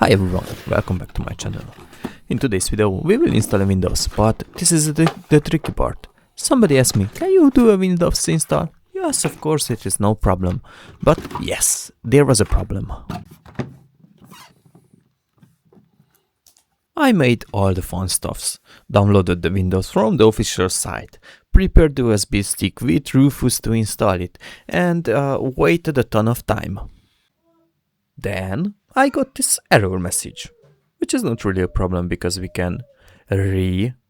Hi everyone, welcome back to my channel. In today's video we will install a Windows, but this is the tricky part. Somebody asked me, can you do a Windows install? Yes, of course, it is no problem. But yes, there was a problem. I made all the fun stuffs, downloaded the Windows from the official site, prepared the USB stick with Rufus to install it, and waited a ton of time. Then I got this error message, which is not really a problem because we can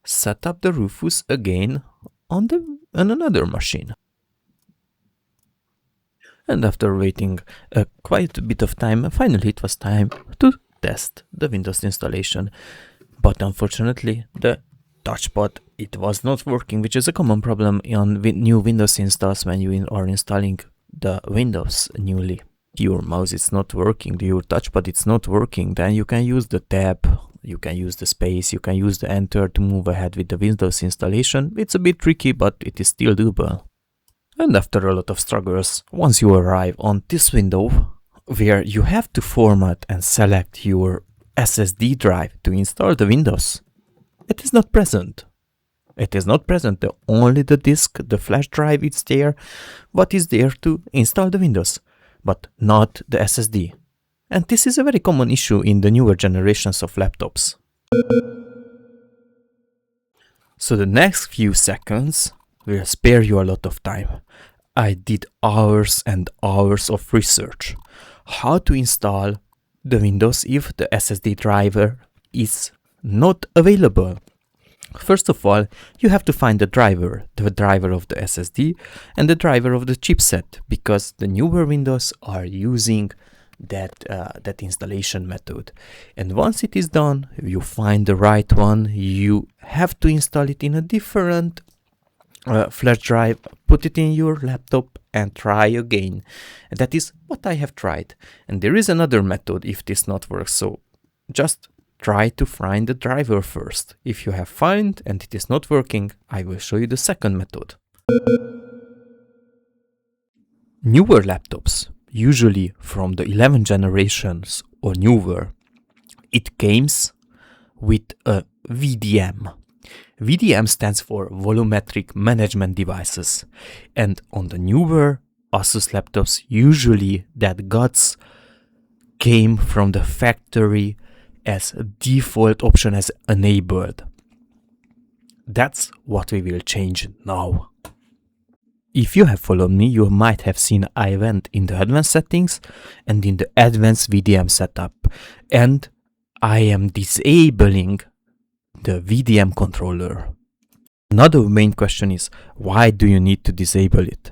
set up the Rufus again on another machine. And after waiting quite a bit of time, finally it was time to test the Windows installation. But unfortunately, the touchpad, it was not working, which is a common problem on new Windows installs when you are installing the Windows newly. Your mouse is not working, your touchpad it's not working, then you can use the tab, you can use the space, you can use the enter to move ahead with the Windows installation. It's a bit tricky, but it is still doable. And after a lot of struggles, once you arrive on this window, where you have to format and select your SSD drive to install the Windows, it is not present. It is not present, only the disk, the flash drive is there, what is there to install the Windows, but not the SSD. And this is a very common issue in the newer generations of laptops. So the next few seconds will spare you a lot of time. I did hours and hours of research. How to install the Windows if the SSD driver is not available. First of all, you have to find the driver of the SSD and the driver of the chipset, because the newer Windows are using that installation method. And once it is done, you find the right one, you have to install it in a different flash drive, put it in your laptop and try again. And that is what I have tried. And there is another method if this not works, so just try to find the driver first. If you have found and it is not working, I will show you the second method. Newer laptops, usually from the 11 generations or newer, it comes with a VDM. VDM stands for Volumetric Management Devices, and on the newer Asus laptops, usually that guts came from the factory as a default option as enabled. That's what we will change now. If you have followed me, you might have seen I went in the advanced settings and in the advanced VDM setup, and I am disabling the VDM controller. Another main question is, why do you need to disable it?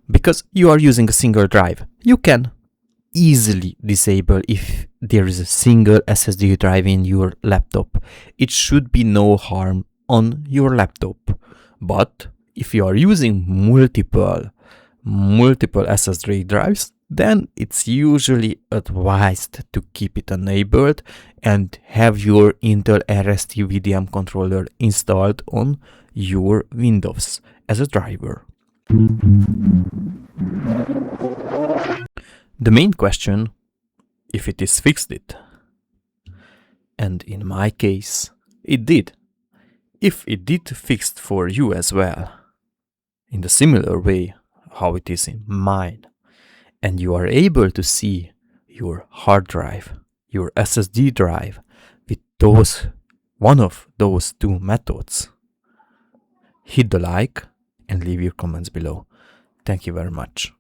Because you are using a single drive. You can easily disable if there is a single SSD drive in your laptop. It should be no harm on your laptop. But if you are using multiple SSD drives, then it's usually advised to keep it enabled and have your Intel RST VDM controller installed on your Windows as a driver. The main question, if it is fixed it. And in my case, it did. If it did fixed for you as well, in the similar way how it is in mine, and you are able to see your hard drive, your SSD drive with one of those two methods, hit the like and leave your comments below. Thank you very much.